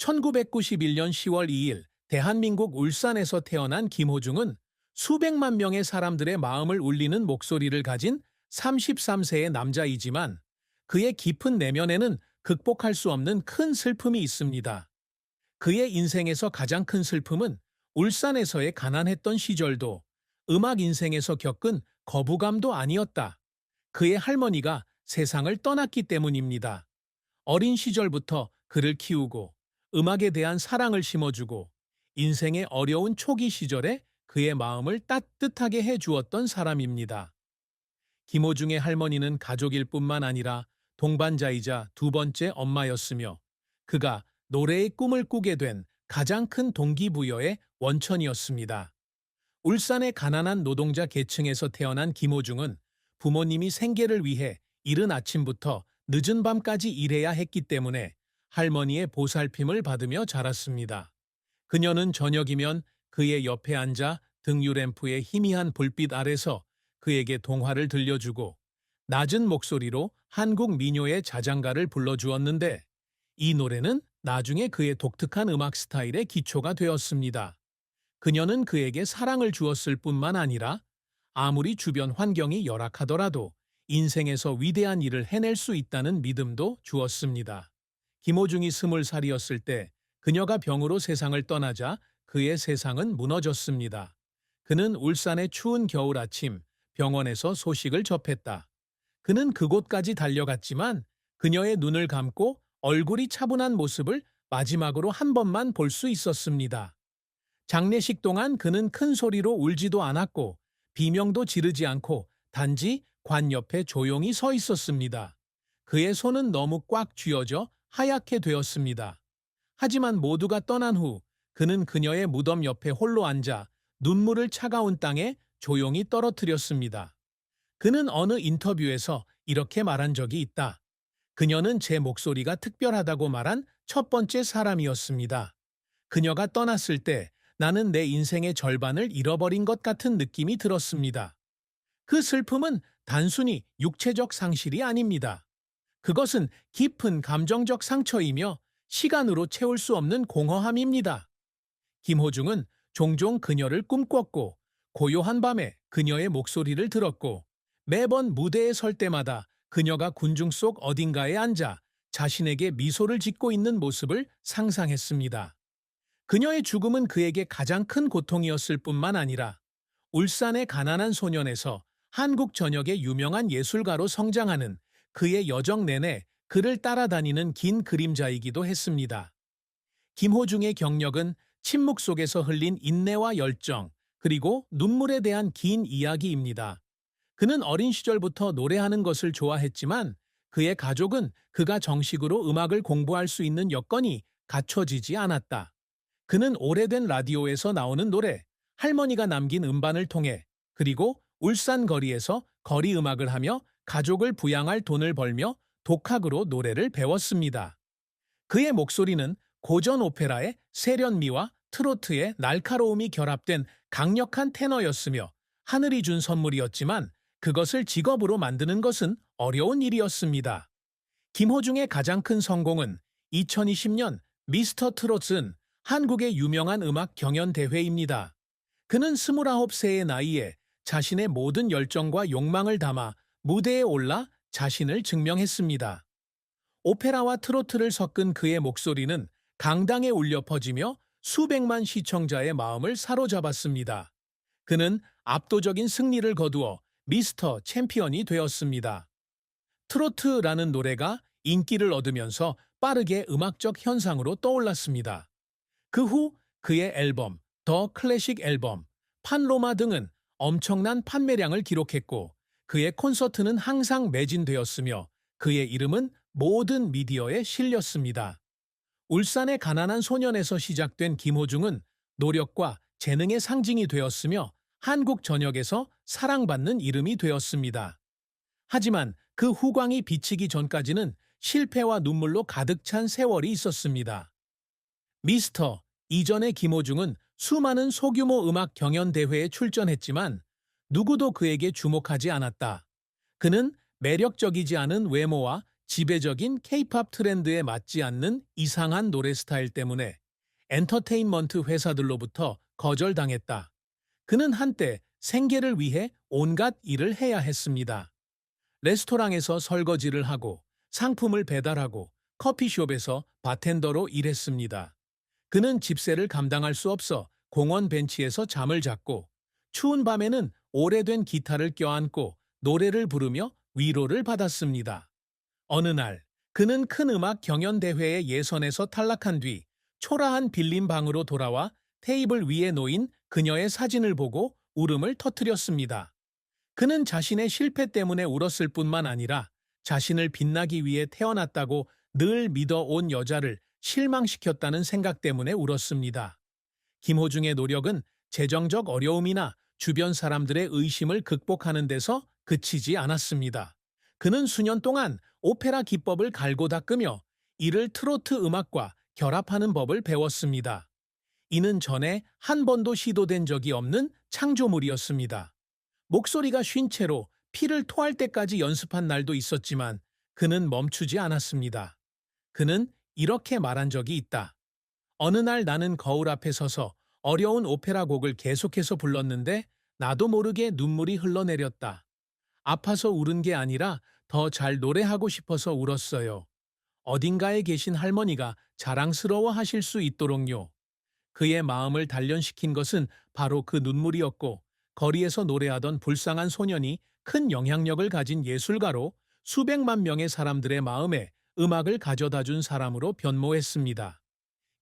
1991년 10월 2일 대한민국 울산에서 태어난 김호중은 수백만 명의 사람들의 마음을 울리는 목소리를 가진 33세의 남자이지만 그의 깊은 내면에는 극복할 수 없는 큰 슬픔이 있습니다. 그의 인생에서 가장 큰 슬픔은 울산에서의 가난했던 시절도 음악 인생에서 겪은 거부감도 아니었다. 그의 할머니가 세상을 떠났기 때문입니다. 어린 시절부터 그를 키우고 음악에 대한 사랑을 심어주고 인생의 어려운 초기 시절에 그의 마음을 따뜻하게 해주었던 사람입니다. 김호중의 할머니는 가족일 뿐만 아니라 동반자이자 두 번째 엄마였으며 그가 노래의 꿈을 꾸게 된 가장 큰 동기부여의 원천이었습니다. 울산의 가난한 노동자 계층에서 태어난 김호중은 부모님이 생계를 위해 이른 아침부터 늦은 밤까지 일해야 했기 때문에 할머니의 보살핌을 받으며 자랐습니다. 그녀는 저녁이면 그의 옆에 앉아 등유램프의 희미한 불빛 아래서 그에게 동화를 들려주고 낮은 목소리로 한국 민요의 자장가를 불러주었는데 이 노래는 나중에 그의 독특한 음악 스타일의 기초가 되었습니다. 그녀는 그에게 사랑을 주었을 뿐만 아니라 아무리 주변 환경이 열악하더라도 인생에서 위대한 일을 해낼 수 있다는 믿음도 주었습니다. 김호중이 20살이었을 때 그녀가 병으로 세상을 떠나자 그의 세상은 무너졌습니다. 그는 울산의 추운 겨울 아침 병원에서 소식을 접했다. 그는 그곳까지 달려갔지만 그녀의 눈을 감고 얼굴이 차분한 모습을 마지막으로 한 번만 볼 수 있었습니다. 장례식 동안 그는 큰 소리로 울지도 않았고 비명도 지르지 않고 단지 관 옆에 조용히 서 있었습니다. 그의 손은 너무 꽉 쥐어져 하얗게 되었습니다. 하지만 모두가 떠난 후 그는 그녀의 무덤 옆에 홀로 앉아 눈물을 차가운 땅에 조용히 떨어뜨렸습니다. 그는 어느 인터뷰에서 이렇게 말한 적이 있다. 그녀는 제 목소리가 특별하다고 말한 첫 번째 사람이었습니다. 그녀가 떠났을 때 나는 내 인생의 절반을 잃어버린 것 같은 느낌이 들었습니다. 그 슬픔은 단순히 육체적 상실이 아닙니다. 그것은 깊은 감정적 상처이며 시간으로 채울 수 없는 공허함입니다. 김호중은 종종 그녀를 꿈꿨고 고요한 밤에 그녀의 목소리를 들었고 매번 무대에 설 때마다 그녀가 군중 속 어딘가에 앉아 자신에게 미소를 짓고 있는 모습을 상상했습니다. 그녀의 죽음은 그에게 가장 큰 고통이었을 뿐만 아니라 울산의 가난한 소년에서 한국 전역의 유명한 예술가로 성장하는 그의 여정 내내 그를 따라다니는 긴 그림자이기도 했습니다. 김호중의 경력은 침묵 속에서 흘린 인내와 열정, 그리고 눈물에 대한 긴 이야기입니다. 그는 어린 시절부터 노래하는 것을 좋아했지만 그의 가족은 그가 정식으로 음악을 공부할 수 있는 여건이 갖춰지지 않았다. 그는 오래된 라디오에서 나오는 노래, 할머니가 남긴 음반을 통해 그리고 울산 거리에서 거리 음악을 하며 가족을 부양할 돈을 벌며 독학으로 노래를 배웠습니다. 그의 목소리는 고전 오페라의 세련미와 트로트의 날카로움이 결합된 강력한 테너였으며 하늘이 준 선물이었지만 그것을 직업으로 만드는 것은 어려운 일이었습니다. 김호중의 가장 큰 성공은 2020년 미스터 트롯은 한국의 유명한 음악 경연 대회입니다. 그는 29세의 나이에 자신의 모든 열정과 욕망을 담아 무대에 올라 자신을 증명했습니다. 오페라와 트로트를 섞은 그의 목소리는 강당에 울려 퍼지며 수백만 시청자의 마음을 사로잡았습니다. 그는 압도적인 승리를 거두어 미스터 챔피언이 되었습니다. 트로트라는 노래가 인기를 얻으면서 빠르게 음악적 현상으로 떠올랐습니다. 그 후 그의 앨범, 더 클래식 앨범, 판로마 등은 엄청난 판매량을 기록했고 그의 콘서트는 항상 매진되었으며 그의 이름은 모든 미디어에 실렸습니다. 울산의 가난한 소년에서 시작된 김호중은 노력과 재능의 상징이 되었으며 한국 전역에서 사랑받는 이름이 되었습니다. 하지만 그 후광이 비치기 전까지는 실패와 눈물로 가득 찬 세월이 있었습니다. 미스터 이전의 김호중은 수많은 소규모 음악 경연 대회에 출전했지만 누구도 그에게 주목하지 않았다. 그는 매력적이지 않은 외모와 지배적인 K-팝 트렌드에 맞지 않는 이상한 노래 스타일 때문에 엔터테인먼트 회사들로부터 거절당했다. 그는 한때 생계를 위해 온갖 일을 해야 했습니다. 레스토랑에서 설거지를 하고 상품을 배달하고 커피숍에서 바텐더로 일했습니다. 그는 집세를 감당할 수 없어 공원 벤치에서 잠을 잤고 추운 밤에는 오래된 기타를 껴안고 노래를 부르며 위로를 받았습니다. 어느 날 그는 큰 음악 경연대회의 예선에서 탈락한 뒤 초라한 빌린 방으로 돌아와 테이블 위에 놓인 그녀의 사진을 보고 울음을 터뜨렸습니다. 그는 자신의 실패 때문에 울었을 뿐만 아니라 자신을 빛나기 위해 태어났다고 늘 믿어온 여자를 실망시켰다는 생각 때문에 울었습니다. 김호중의 노력은 재정적 어려움이나 주변 사람들의 의심을 극복하는 데서 그치지 않았습니다. 그는 수년 동안 오페라 기법을 갈고 닦으며 이를 트로트 음악과 결합하는 법을 배웠습니다. 이는 전에 한 번도 시도된 적이 없는 창조물이었습니다. 목소리가 쉰 채로 피를 토할 때까지 연습한 날도 있었지만 그는 멈추지 않았습니다. 그는 이렇게 말한 적이 있다. 어느 날 나는 거울 앞에 서서 어려운 오페라 곡을 계속해서 불렀는데 나도 모르게 눈물이 흘러내렸다. 아파서 울은 게 아니라 더 잘 노래하고 싶어서 울었어요. 어딘가에 계신 할머니가 자랑스러워 하실 수 있도록요. 그의 마음을 단련시킨 것은 바로 그 눈물이었고 거리에서 노래하던 불쌍한 소년이 큰 영향력을 가진 예술가로 수백만 명의 사람들의 마음에 음악을 가져다 준 사람으로 변모했습니다.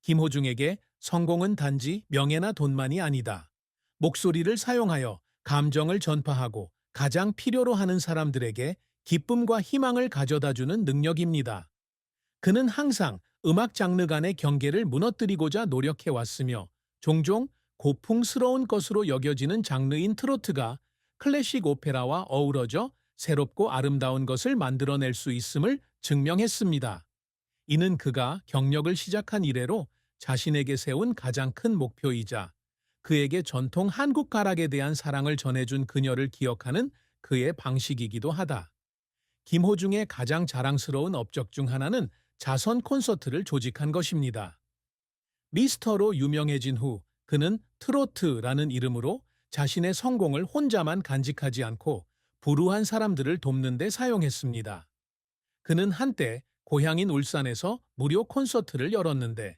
김호중에게 성공은 단지 명예나 돈만이 아니다. 목소리를 사용하여 감정을 전파하고 가장 필요로 하는 사람들에게 기쁨과 희망을 가져다 주는 능력입니다. 그는 항상 음악 장르 간의 경계를 무너뜨리고자 노력해왔으며 종종 고풍스러운 것으로 여겨지는 장르인 트로트가 클래식 오페라와 어우러져 새롭고 아름다운 것을 만들어낼 수 있음을 증명했습니다. 이는 그가 경력을 시작한 이래로 자신에게 세운 가장 큰 목표이자 그에게 전통 한국 가락에 대한 사랑을 전해준 그녀를 기억하는 그의 방식이기도 하다. 김호중의 가장 자랑스러운 업적 중 하나는 자선 콘서트를 조직한 것입니다. 미스터로 유명해진 후 그는 트로트라는 이름으로 자신의 성공을 혼자만 간직하지 않고 불우한 사람들을 돕는 데 사용했습니다. 그는 한때 고향인 울산에서 무료 콘서트를 열었는데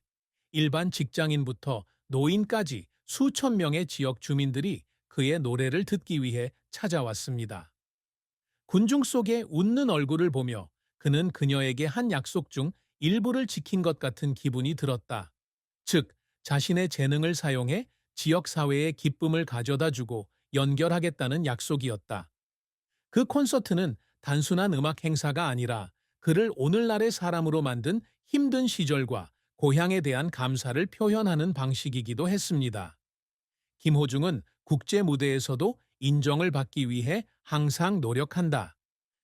일반 직장인부터 노인까지 수천 명의 지역 주민들이 그의 노래를 듣기 위해 찾아왔습니다. 군중 속에 웃는 얼굴을 보며 그는 그녀에게 한 약속 중 일부를 지킨 것 같은 기분이 들었다. 즉, 자신의 재능을 사용해 지역사회에 기쁨을 가져다 주고 연결하겠다는 약속이었다. 그 콘서트는 단순한 음악 행사가 아니라 그를 오늘날의 사람으로 만든 힘든 시절과 고향에 대한 감사를 표현하는 방식이기도 했습니다. 김호중은 국제 무대에서도 인정을 받기 위해 항상 노력한다.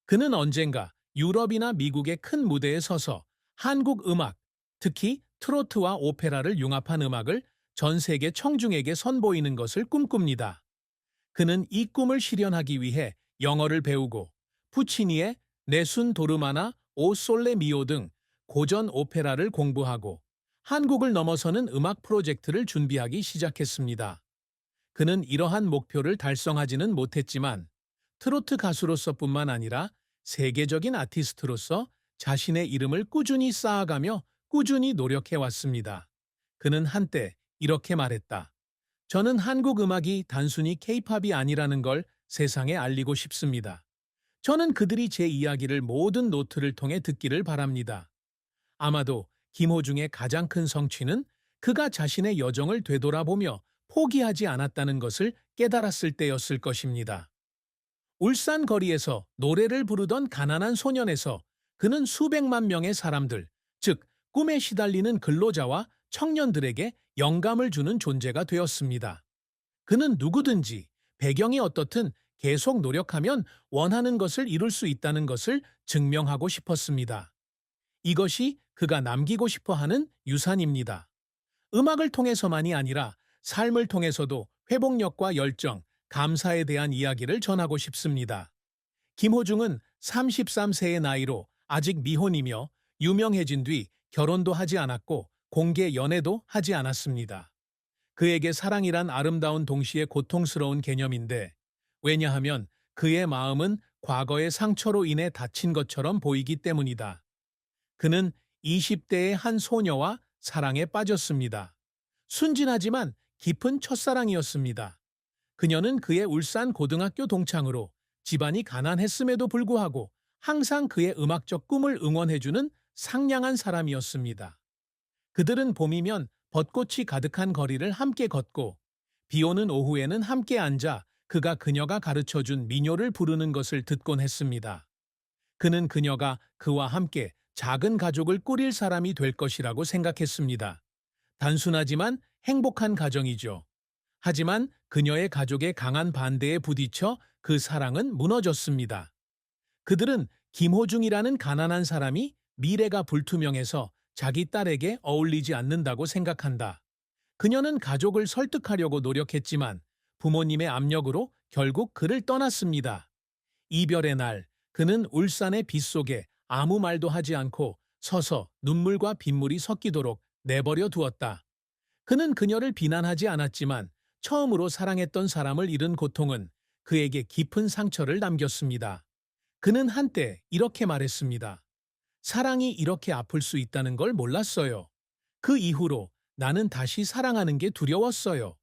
그는 언젠가 유럽이나 미국의 큰 무대에 서서 한국 음악, 특히 트로트와 오페라를 융합한 음악을 전 세계 청중에게 선보이는 것을 꿈꿉니다. 그는 이 꿈을 실현하기 위해 영어를 배우고 푸치니의 네순 도르마나 오 솔레 미오 등 고전 오페라를 공부하고 한국을 넘어서는 음악 프로젝트를 준비하기 시작했습니다. 그는 이러한 목표를 달성하지는 못했지만 트로트 가수로서뿐만 아니라 세계적인 아티스트로서 자신의 이름을 꾸준히 쌓아가며 꾸준히 노력해왔습니다. 그는 한때 이렇게 말했다. 저는 한국 음악이 단순히 케이팝이 아니라는 걸 세상에 알리고 싶습니다. 저는 그들이 제 이야기를 모든 노트를 통해 듣기를 바랍니다. 아마도 김호중의 가장 큰 성취는 그가 자신의 여정을 되돌아보며 포기하지 않았다는 것을 깨달았을 때였을 것입니다. 울산 거리에서 노래를 부르던 가난한 소년에서 그는 수백만 명의 사람들, 즉 꿈에 시달리는 근로자와 청년들에게 영감을 주는 존재가 되었습니다. 그는 누구든지 배경이 어떻든 계속 노력하면 원하는 것을 이룰 수 있다는 것을 증명하고 싶었습니다. 이것이 그가 남기고 싶어 하는 유산입니다. 음악을 통해서만이 아니라 삶을 통해서도 회복력과 열정, 감사에 대한 이야기를 전하고 싶습니다. 김호중은 33세의 나이로 아직 미혼이며 유명해진 뒤 결혼도 하지 않았고 공개 연애도 하지 않았습니다. 그에게 사랑이란 아름다운 동시에 고통스러운 개념인데, 왜냐하면 그의 마음은 과거의 상처로 인해 다친 것처럼 보이기 때문이다. 그는 20대의 한 소녀와 사랑에 빠졌습니다. 순진하지만 깊은 첫사랑이었습니다. 그녀는 그의 울산 고등학교 동창으로 집안이 가난했음에도 불구하고 항상 그의 음악적 꿈을 응원해주는 상냥한 사람이었습니다. 그들은 봄이면 벚꽃이 가득한 거리를 함께 걷고 비 오는 오후에는 함께 앉아 그녀가 가르쳐준 민요를 부르는 것을 듣곤 했습니다. 그는 그녀가 그와 함께 작은 가족을 꾸릴 사람이 될 것이라고 생각했습니다. 단순하지만 행복한 가정이죠. 하지만 그녀의 가족의 강한 반대에 부딪혀 그 사랑은 무너졌습니다. 그들은 김호중이라는 가난한 사람이 미래가 불투명해서 자기 딸에게 어울리지 않는다고 생각한다. 그녀는 가족을 설득하려고 노력했지만 부모님의 압력으로 결국 그를 떠났습니다. 이별의 날, 그는 울산의 빗속에 아무 말도 하지 않고 서서 눈물과 빗물이 섞이도록 내버려 두었다. 그는 그녀를 비난하지 않았지만 처음으로 사랑했던 사람을 잃은 고통은 그에게 깊은 상처를 남겼습니다. 그는 한때 이렇게 말했습니다. 사랑이 이렇게 아플 수 있다는 걸 몰랐어요. 그 이후로 나는 다시 사랑하는 게 두려웠어요.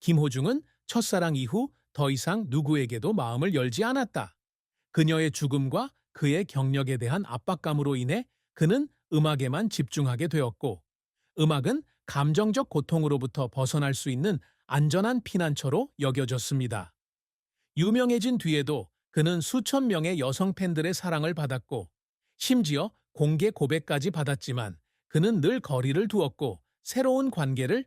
김호중은 첫사랑 이후 더 이상 누구에게도 마음을 열지 않았다. 그녀의 죽음과 그의 경력에 대한 압박감으로 인해 그는 음악에만 집중하게 되었고, 음악은 감정적 고통으로부터 벗어날 수 있는 안전한 피난처로 여겨졌습니다. 유명해진 뒤에도 그는 수천 명의 여성 팬들의 사랑을 받았고, 심지어 공개 고백까지 받았지만 그는 늘 거리를 두었고 새로운 관계를